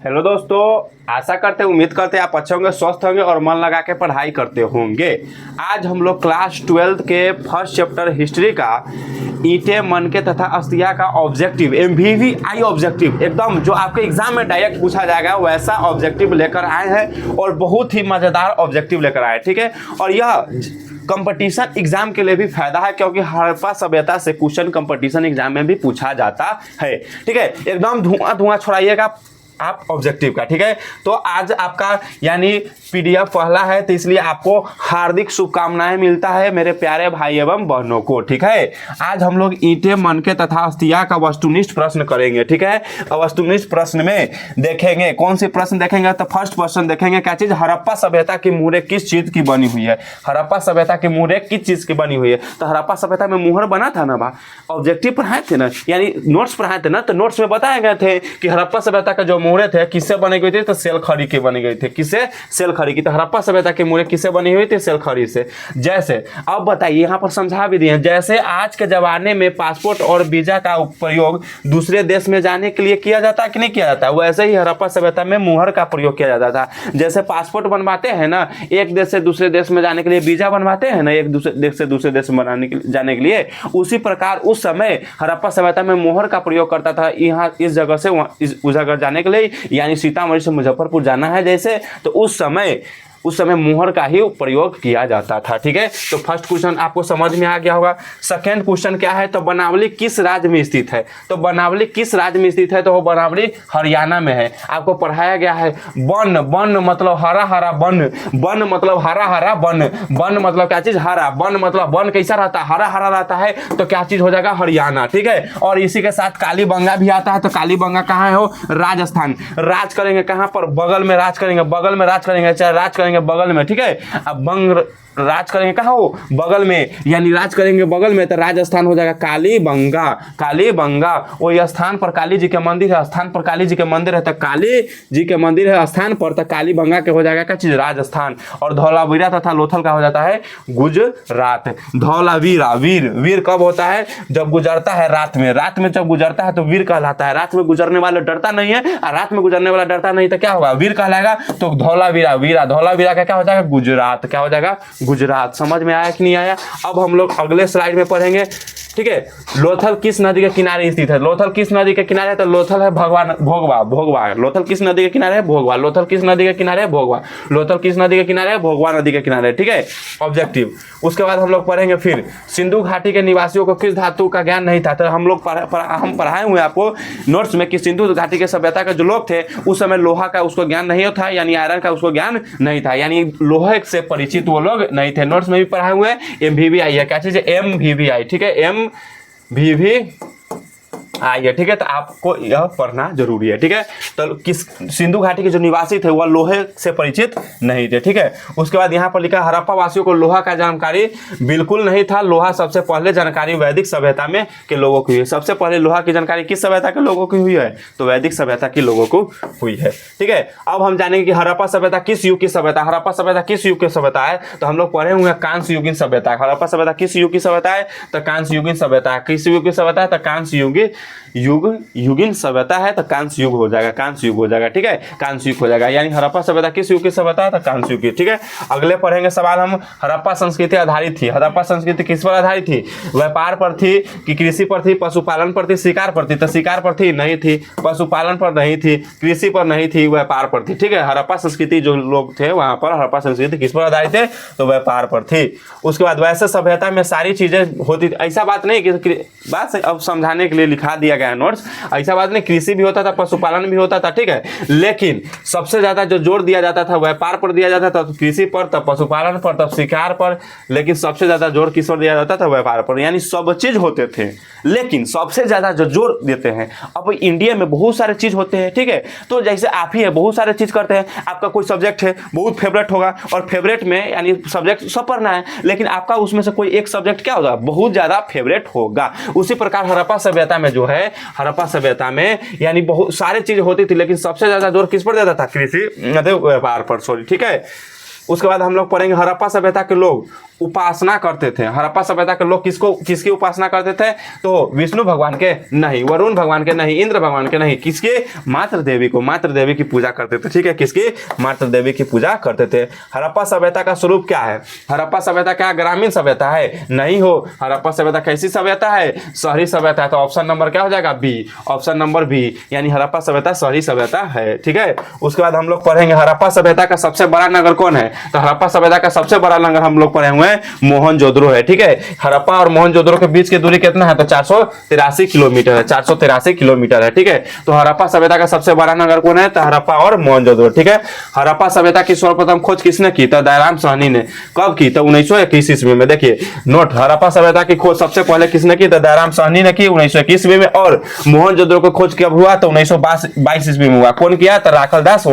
Hello दोस्तों, आशा करते उम्मीद करते आप अच्छे होंगे, स्वस्थ होंगे और मन लगा के पढ़ाई करते होंगे। आज हम लोग क्लास 12 के फर्स्ट चैप्टर हिस्ट्री का ईंटें, मनके तथा अस्तिया का ऑब्जेक्टिव MVVI ऑब्जेक्टिव, एकदम जो आपके एग्जाम में डायरेक्ट पूछा जाएगा वैसा ऑब्जेक्टिव लेकर आए हैं और बहुत ही मज़ेदार ऑब्जेक्टिव लेकर आए, ठीक है। और यह कंपटीशन एग्जाम के लिए भी फायदा है क्योंकि हड़प्पा सभ्यता से क्वेश्चन कंपटीशन एग्जाम में भी पूछा जाता है, ठीक है। एकदम धुआं छोड़ाइएगा आप ऑब्जेक्टिव का, ठीक है। तो आज आपका यानी PDF पहला है, तो इसलिए आपको हार्दिक शुभकामनाएं मिलता है मेरे प्यारे भाई एवं बहनों को, ठीक है। आज हम लोग ईंटें, मनके तथा अस्तिया का वस्तुनिष्ठ प्रश्न करेंगे, ठीक है। और वस्तुनिष्ठ प्रश्न में देखेंगे कौन से प्रश्न देखेंगे, तो फर्स्ट प्रश्न देखेंगे क्या चीज, हड़प्पा सभ्यता की मुहरें किस चीज की बनी हुई है। हड़प्पा सभ्यता की मुहरें किस चीज की बनी हुई है। तो हड़प्पा सभ्यता में मुहर बना था ना बा, ऑब्जेक्टिव पढ़ाए थे ना, यानी नोट्स पढ़ाए थे ना, तो नोट्स में बताए गए थे कि हड़प्पा सभ्यता का जो मुहरें थे किससे बने गई थी, तो सेल खड़ी के बनी गई थे। किससे? सेल खड़ी की। तो हड़प्पा सभ्यता की मुहरें किससे बनी हुई थी? सेल खड़ी से। जैसे अब बताइए, यहाँ पर समझा भी दिए, जैसे आज के जमाने में पासपोर्ट और वीजा का प्रयोग दूसरे देश में जाने के लिए किया जाता है कि नहीं किया जाता, वैसे ही हड़प्पा सभ्यता में मुहर का प्रयोग किया जाता था। जैसे पासपोर्ट बनवाते हैं ना, एक देश से दूसरे देश में जाने के लिए वीजा बनवाते हैं ना, एक दूसरे देश से दूसरे देश में जाने के लिए, उसी प्रकार उस समय हड़प्पा सभ्यता में मुहर का प्रयोग करता था। यहाँ इस जगह से उस जगह जाने के लिए, यानी सीतामढ़ी से मुजफ्फरपुर जाना है जैसे, तो उस समय मुहर का ही प्रयोग किया जाता था, ठीक है। तो फर्स्ट क्वेश्चन आपको समझ में आ गया होगा। सेकंड क्वेश्चन क्या है, तो बनावली किस राज्य में स्थित है। तो बनावली किस राज्य में स्थित है, तो वो बनावली हरियाणा में है। आपको पढ़ाया गया है वन, वन मतलब हरा हरा वन, वन मतलब हरा हरा वन, वन मतलब क्या चीज, हरा, वन मतलब वन कैसा रहता है, हरा हरा रहता है, तो क्या चीज हो जाएगा, हरियाणा, ठीक है। और इसी के साथ कालीबंगा भी आता है, तो कालीबंगा कहाँ है, हो राजस्थान। राज करेंगे कहाँ पर, बगल में राज करेंगे, बगल में राज करेंगे, चाहे राज करेंगे बगल में, ठीक है। अब बंग राज करेंगे कहाँ हो, बगल में, यानी राज करेंगे बगल में, तो राजस्थान हो जाएगा कालीबंगा। कालीबंगा वही स्थान पर काली जी के मंदिर है, स्थान पर काली जी के मंदिर है, तो काली जी के मंदिर है स्थान पर, तो कालीबंगा के हो जाएगा क्या चीज, राजस्थान। और धौलावीरा तथा लोथल का हो जाता है गुजरात। धौलावीरा, वीर, वीर कब होता है, जब गुजरता है रात में, रात में जब गुजरता है तो वीर कहलाता है। रात में गुजरने वाला डरता नहीं है, और रात में गुजरने वाला डरता नहीं, तो क्या होगा, वीर कहलाएगा। तो धौलावीरा, वीरा, धौलावीरा का क्या हो जाएगा, गुजरात। क्या हो जाएगा, गुजरात। समझ में आया कि नहीं आया। अब हम लोग अगले स्लाइड में पढ़ेंगे, ठीक है। लोथल किस नदी के किनारे स्थित है। लोथल किस नदी के किनारे है, तो लोथल है भगवान भोगवा, भोगवा। लोथल किस नदी के किनारे है, भोगवा। लोथल किस नदी के किनारे है, भोगवा। लोथल किस नदी के किनारे है, भोगवा नदी के किनारे, ठीक है, ऑब्जेक्टिव। उसके बाद हम लोग पढ़ेंगे फिर सिंधु घाटी के निवासियों को किस धातु का ज्ञान नहीं था। तो हम लोग हम पढ़ाए हुए आपको नोट्स में कि सिंधु घाटी के सभ्यता के जो लोग थे उस समय लोहा का उसको ज्ञान नहीं था, यानी आयरन का उसको ज्ञान नहीं था, यानी लोहे से परिचित वो लोग नहीं थे। नोट्स में भी पढ़ाए हुए MVVI है, क्या चीज है, MVVI, ठीक है, MVVI, ठीक है। तो आपको यह पढ़ना जरूरी है, ठीक है। तो किस सिंधु घाटी के जो निवासी थे वह लोहे से परिचित नहीं थे, ठीक है। उसके बाद यहाँ पर लिखा हड़प्पा वासियों को लोहा का जानकारी बिल्कुल नहीं था। लोहा सबसे पहले जानकारी वैदिक सभ्यता में के लोगों की हुई है। सबसे पहले लोहा की जानकारी किस सभ्यता के लोगों की हुई है, तो वैदिक सभ्यता के लोगों को हुई है, ठीक है। अब हम जानेंगे कि हड़प्पा सभ्यता किस युग की सभ्यता। हड़प्पा सभ्यता किस युग की सभ्यता है, तो हम लोग पढ़े हुए कांस्य युगीन सभ्यता। हड़प्पा सभ्यता किस युग की सभ्यता है, तो कांस्य युगीन सभ्यता है। किस युग की सभ्यता है, तो कांस्य युगीन सभ्यता है, तो कांस्य युग हो जाएगा, कांस्य युग हो जाएगा, ठीक है, कांस्य युग हो जाएगा। यानी हड़प्पा सभ्यता किस युग की सभ्यता है, तो कांस्य युग की, ठीक है। अगले पढ़ेंगे सवाल हम, हड़प्पा संस्कृति आधारित थी। हड़प्पा संस्कृति किस पर आधारित थी, व्यापार पर थी कि कृषि पर थी, पशुपालन पर थी, शिकार पर थी। तो शिकार पर थी नहीं थी, पशुपालन पर नहीं थी, कृषि पर नहीं थी, व्यापार पर थी, ठीक है। हड़प्पा संस्कृति जो लोग थे वहां पर हड़प्पा संस्कृति किस पर आधारित थे, तो व्यापार पर थी। उसके बाद वैसे सभ्यता में सारी चीजें होती थी, ऐसा बात नहीं कि बात अब समझाने के लिए लिखा दिया गया नोट्स, ऐसा बात नहीं, कृषि भी होता था, पशुपालन भी होता था, ठीक है। लेकिन सबसे ज्यादा जो जोर दिया जाता था व्यापार पर दिया जाता था, कृषि पर, तब पशुपालन पर, तब शिकार पर, लेकिन सबसे ज्यादा जोर किस पर दिया जाता था, व्यापार पर। यानी सब चीज होते थे, लेकिन सबसे ज्यादा जो जोर देते हैं, अब इंडिया में बहुत सारे चीज होते हैं, ठीक है। तो जैसे आप ही है बहुत सारे चीज करते हैं, आपका कोई सब्जेक्ट है बहुत फेवरेट होगा, और फेवरेट में यानी सब्जेक्ट सब पढ़ना है, लेकिन आपका उसमें से कोई एक सब्जेक्ट क्या होगा, बहुत ज्यादा फेवरेट होगा। उसी प्रकार हड़प्पा सभ्यता में जो है, हड़प्पा सभ्यता में यानी बहुत सारी चीजें होती थी, लेकिन सबसे ज्यादा जोर किस पर देता था, कृषि व्यापार पर, सॉरी, ठीक है। उसके बाद हम लोग पढ़ेंगे हड़प्पा सभ्यता के लोग उपासना करते थे। हड़प्पा सभ्यता के लोग किसकी उपासना करते थे? तो विष्णु भगवान के नहीं, वरुण भगवान के नहीं, इंद्र भगवान के नहीं, किसके? मातृ देवी की पूजा करते थे। ठीक है, किसकी? मातृ देवी की पूजा करते थे। हड़प्पा सभ्यता का स्वरूप क्या है? हड़प्पा सभ्यता क्या ग्रामीण सभ्यता है? नहीं हो। हड़प्पा सभ्यता कैसी सभ्यता है? शहरी सभ्यता है। तो ऑप्शन नंबर क्या हो जाएगा? बी। ऑप्शन नंबर बी, यानी हड़प्पा सभ्यता शहरी सभ्यता है। ठीक है, उसके बाद हम लोग पढ़ेंगे हड़प्पा सभ्यता का सबसे बड़ा नगर कौन है? तो हड़प्पा सभ्यता का सबसे बड़ा नगर हम लोग पढ़े हुए हैं मोहनजोदड़ो है। ठीक है, हड़प्पा और मोहनजोदड़ो के बीच की दूरी कितना है? तो 483 किलोमीटर है। 483 किलोमीटर है। ठीक है, तो हड़प्पा सभ्यता का सबसे बड़ा नगर कौन है? तो हड़प्पा और मोहनजोदड़ो। ठीक है, हड़प्पा सभ्यता की सर्वप्रथम खोज किसने की? तो दयाराम साहनी ने। कब की? तो 1921 ईस्वी में। देखिए नोट, हड़प्पा सभ्यता की खोज सबसे पहले किसने की? तो दयाराम साहनी ने की 1921 ईस्वी में। और मोहनजोदड़ो की खोज कब हुआ? तो 1922 ईस्वी में हुआ। कौन किया? तो राखलदास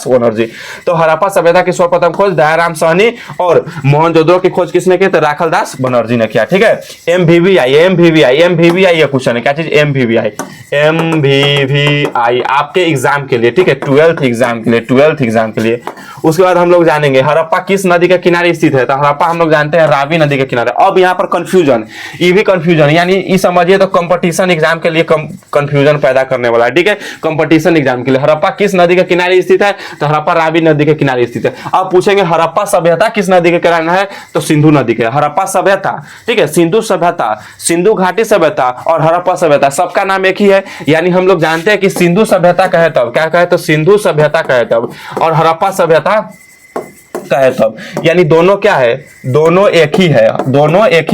बनर्जी। तो हड़प्पा सभ्यता की सर्वप्रथम खोज दयाराम साहनी और मोहनजोदड़ो की खोज किसने की? तो राखलदास बनर्जी ने किया। ठीक है, एमवीवीआई ये क्वेश्चन है। क्या चीज? एमवीवीआई आपके एग्जाम के लिए। ठीक है, 12th एग्जाम के लिए। उसके बाद हम लोग जानेंगे हड़प्पा किस नदी के किनारे स्थित है? तो हड़प्पा हम लोग जानते हैं रावी नदी के किनारे। अब यहाँ पर कंफ्यूजन, ये भी कंफ्यूजन, यानी ये समझिए तो कंपटीशन एग्जाम के लिए कंफ्यूजन पैदा करने वाला है। ठीक है, कंपटीशन एग्जाम के लिए हड़प्पा किस नदी के किनारे स्थित है? तो हड़प्पा रावी नदी के किनारे स्थित है। अब पूछेंगे हड़प्पा सभ्यता किस नदी के किनारे है? तो सिंधु नदी के। हड़प्पा सभ्यता, ठीक है, सिंधु सभ्यता, सिंधु घाटी सभ्यता और हड़प्पा सभ्यता सबका नाम एक ही है। यानी हम लोग जानते हैं कि सिंधु सभ्यता कहे तब क्या कहे? तो सिंधु सभ्यता कहे तब, और हड़प्पा सभ्यता कहे तब, यानी दोनों क्या है? दोनों एक ही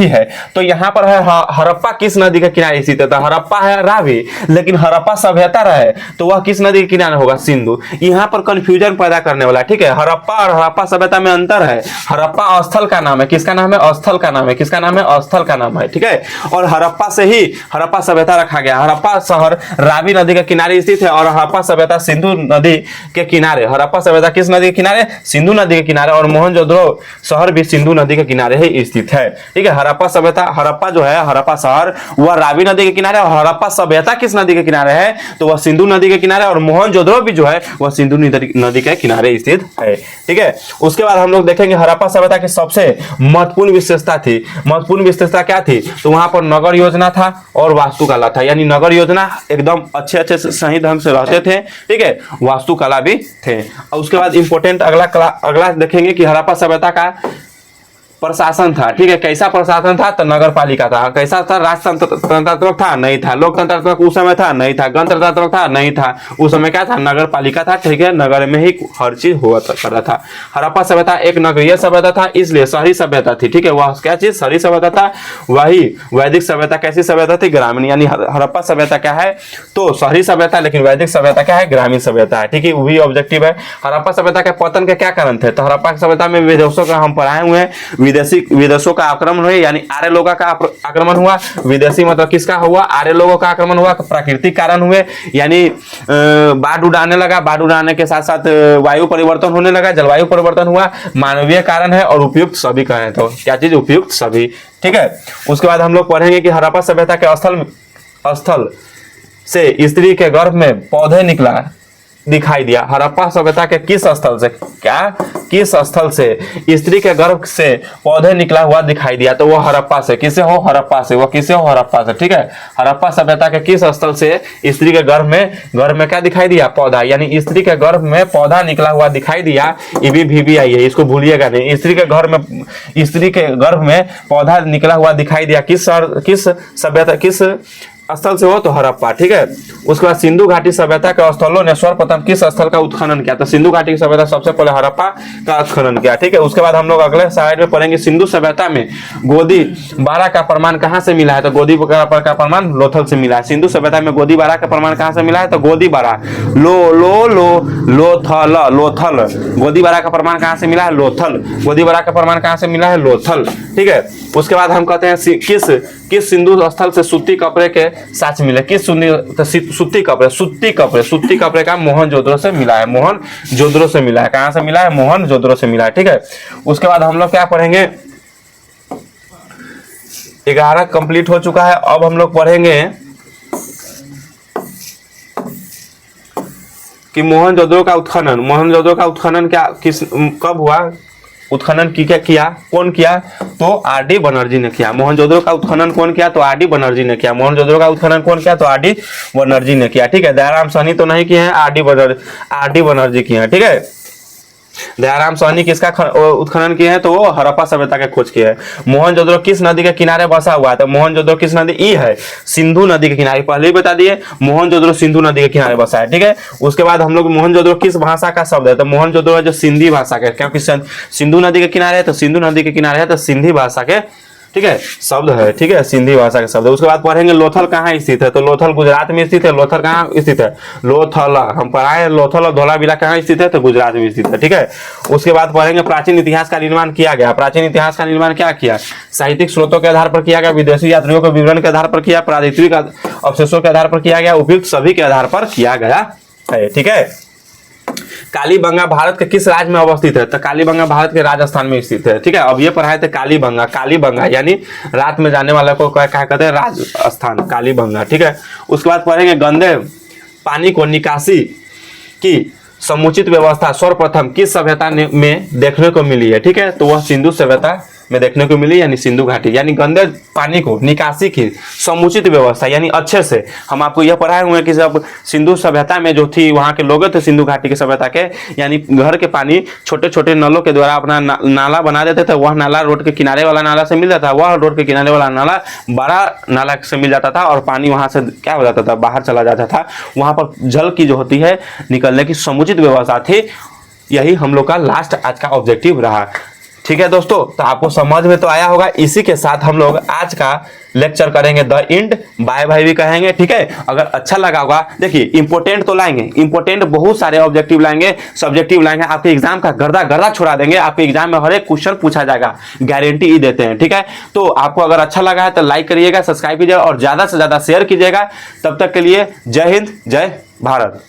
है। तो यहाँ पर है हड़प्पा किस नदी के किनारे स्थित है? तो हड़प्पा है रावी, लेकिन हड़प्पा सभ्यता रहे तो वह किस नदी के किनारे होगा? सिंधु। यहाँ पर कंफ्यूजन पैदा करने वाला। ठीक है, हड़प्पा और हड़प्पा सभ्यता में अंतर है। हड़प्पा स्थल का नाम है। किसका नाम है? स्थल का नाम है। किसका नाम है? स्थल का नाम है। ठीक है, और हड़प्पा से ही हड़प्पा सभ्यता रखा गया। हड़प्पा शहर रावी नदी के किनारे स्थित है और हड़प्पा सभ्यता सिंधु नदी के किनारे। हड़प्पा सभ्यता किस नदी के किनारे? सिंधु नदी के किनारे, और मोहनजोदड़ो शहर भी सिंधु नदी के किनारे ही स्थित है। ठीक है, हड़प्पा सभ्यता, हड़प्पा जो है, हड़प्पा शहर वह रावी नदी के किनारे, और हड़प्पा सभ्यता किस नदी के किनारे है? तो वह सिंधु नदी के किनारे, और मोहनजोदड़ो भी जो है वह सिंधु नदी के किनारे स्थित है। ठीक है, उसके बाद हम लोग देखेंगे हड़प्पा सभ्यता की सबसे महत्वपूर्ण विशेषता थी। महत्वपूर्ण विशेषता क्या थी? तो वहां पर नगर योजना था और वास्तुकला था। यानी नगर योजना एकदम अच्छे सही ढंग से रहते थे। ठीक है, वास्तुकला भी थे। और उसके बाद इंपोर्टेंट अगला देखेंगे कि हड़प्पा सभ्यता का प्रशासन था। ठीक है, कैसा प्रशासन था? तो नगर पालिका था। कैसा था? राजतंत्रात्मक था? नहीं था। लोकतंत्रात्मक उस समय था? नहीं था। गणतंत्रात्मक था? नहीं था। उस समय क्या था? नगर पालिका था। ठीक है, नगर में ही हर चीज हुआ करता था। हड़प्पा सभ्यता एक नगरीय सभ्यता था, इसलिए शहरी सभ्यता थी। ठीक है, वह क्या चीज? शहरी सभ्यता था। वही वैदिक सभ्यता कैसी सभ्यता थी? ग्रामीण। यानी हड़प्पा सभ्यता क्या है? तो शहरी सभ्यता, लेकिन वैदिक सभ्यता क्या है? ग्रामीण सभ्यता है। ठीक है, वही ऑब्जेक्टिव है। हड़प्पा सभ्यता के पतन के क्या कारण थे? तो हड़प्पा सभ्यता में विदेशों का हम पढ़ाए हुए हैं, विदेशों का आक्रमण हुए, यानी आर्य लोगों का आक्रमण हुआ। विदेशी मतलब किसका हुआ? आर्य लोगों का आक्रमण हुआ। प्राकृतिक कारण हुए, यानी बाढ़ उड़ाने लगा, बाढ़ उड़ाने के साथ साथ वायु परिवर्तन होने लगा, जलवायु परिवर्तन हुआ। मानवीय कारण है, और उपयुक्त सभी कहें तो क्या चीज? उपयुक्त सभी। ठीक है, उसके बाद हम लोग पढ़ेंगे कि हड़प्पा सभ्यता के स्थल से स्त्री के गर्भ में पौधे निकला दिखाई दिया। हड़प्पा सभ्यता के किस स्थल से? क्या? किस स्थल से स्त्री के गर्भ से पौधे निकला हुआ दिखाई दिया? तो वो हड़प्पा से। किसे हो? हड़प्पा से। वो किसे हो? हड़प्पा से। ठीक है, हड़प्पा सभ्यता के किस स्थल से स्त्री के गर्भ में क्या दिखाई दिया? पौधा। यानी स्त्री के गर्भ में पौधा निकला हुआ दिखाई दिया। EBVBI है, इसको भूलिएगा नहीं। स्त्री के गर्भ में पौधा निकला हुआ दिखाई दिया। किस सभ्यता, किस स्थल से हो? तो हड़प्पा। ठीक है, उसके बाद सिंधु घाटी सभ्यता के स्थलों ने सर्वप्रथम किस स्थल का उत्खनन किया? तो सिंधु घाटी की सभ्यता सबसे पहले हड़प्पा का उत्खनन किया। ठीक है, उसके बाद हम लोग अगले स्लाइड में पढ़ेंगे सिंधु सभ्यता में गोदी बारा का प्रमाण कहां से मिला है? तो गोदी बारा का प्रमाण लोथल से मिला है। सिंधु सभ्यता में गोदी बारा का प्रमाण कहां से मिला है? तो गोदी बारा लोथल। गोदी बारा का प्रमाण कहां से मिला है? लोथल। गोदी बारा का प्रमाण कहां से मिला है? लोथल। ठीक है, उसके बाद हम कहते हैं किस सिंधु स्थल से सूती कपड़े के साक्ष्य मिले? किस सूती कपड़े का मोहनजोदड़ो से मिला है। मोहनजोदड़ो से मिला है। कहां से मिला है? मोहनजोदड़ो से मिला है। ठीक है, उसके बाद हम लोग क्या पढ़ेंगे? 11 कंप्लीट हो चुका है। अब हम लोग पढ़ेंगे कि मोहनजोदड़ो का उत्खनन क्या कब हुआ? उत्खनन किया, कौन किया? तो आर.डी. बनर्जी ने किया। मोहनजोदड़ो का उत्खनन कौन किया? तो आर.डी. बनर्जी ने किया। मोहनजोदड़ो का उत्खनन कौन किया? तो आर.डी. बनर्जी ने किया। ठीक है, दयाराम साहनी तो नहीं किए हैं, आर.डी. बनर्जी किए हैं। ठीक है, दयाराम साहनी किसका उत्खनन किए हैं? तो वो हड़प्पा सभ्यता के खोज किए हैं। मोहनजोदड़ो किस नदी के किनारे बसा हुआ है? तो मोहनजोदड़ो किस नदी? ई है, सिंधु नदी के किनारे। पहले ही बता दिए मोहनजोदड़ो सिंधु नदी के किनारे बसा है। ठीक है, उसके बाद हम लोग मोहनजोदड़ो किस भाषा का शब्द है? तो मोहनजोदड़ो जो सिंधी भाषा के, क्योंकि सिंधु नदी के किनारे है तो सिंधु नदी के किनारे है तो सिंधी भाषा के, ठीक है, शब्द है। ठीक है, सिंधी भाषा के शब्द है। उसके बाद पढ़ेंगे लोथल कहाँ स्थित है? तो लोथल गुजरात में स्थित है। लोथल कहाँ स्थित है? लोथल हम पढ़ाए। लोथल और धौलावीरा कहाँ स्थित है? तो गुजरात में स्थित है। ठीक है, उसके बाद पढ़ेंगे प्राचीन इतिहास का निर्माण किया गया। प्राचीन इतिहास का निर्माण क्या किया? साहित्यिक स्रोतों के आधार पर किया गया, विदेशी यात्रियों के विवरण के आधार पर किया, प्राकृतिक अवशेषों के आधार पर किया गया, उपयुक्त सभी के आधार पर किया गया है। ठीक है, कालीबंगा भारत के किस राज्य में अवस्थित है? तो कालीबंगा भारत के राजस्थान में स्थित है। ठीक है, अब ये पढ़ाए थे कालीबंगा। कालीबंगा यानी रात में जाने वाले को क्या कहते हैं? राजस्थान, कालीबंगा। ठीक है, उसके बाद पढ़ेंगे गंदे पानी को निकासी की समुचित व्यवस्था सर्वप्रथम किस सभ्यता में देखने को मिली है? ठीक है, तो वह सिंधु सभ्यता में देखने को मिली, यानी सिंधु घाटी। यानी गंदे पानी को निकासी की समुचित व्यवस्था, यानी अच्छे से। हम आपको यह पढ़ाए हुए हैं कि जब सिंधु सभ्यता में जो थी, वहाँ के लोग थे सिंधु घाटी की सभ्यता के, यानी घर के पानी छोटे छोटे नलों के द्वारा अपना नाला बना देते थे। वह नाला रोड के किनारे वाला नाला से मिल जाता था, वह रोड के किनारे वाला नाला बड़ा नाला से मिल जाता था और पानी वहाँ से क्या हो जाता था? बाहर चला जाता था। वहाँ पर जल की जो होती है निकलने की समुचित व्यवस्था थी। यही हम लोग का लास्ट आज का ऑब्जेक्टिव रहा। ठीक है दोस्तों, तो आपको समझ में तो आया होगा। इसी के साथ हम लोग आज का लेक्चर करेंगे द इंड, बाय बाय भी कहेंगे। ठीक है, अगर अच्छा लगा होगा, देखिए इंपोर्टेंट तो लाएंगे, इंपोर्टेंट बहुत सारे ऑब्जेक्टिव लाएंगे, सब्जेक्टिव लाएंगे, आपके एग्जाम का गर्दा गर्दा छुड़ा देंगे। आपके एग्जाम में हर एक क्वेश्चन पूछा जाएगा, गारंटी ही देते हैं। ठीक है, तो आपको अगर अच्छा लगा है तो लाइक करिएगा, सब्सक्राइब कीजिएगा और ज्यादा से ज्यादा शेयर कीजिएगा। तब तक के लिए जय हिंद, जय भारत।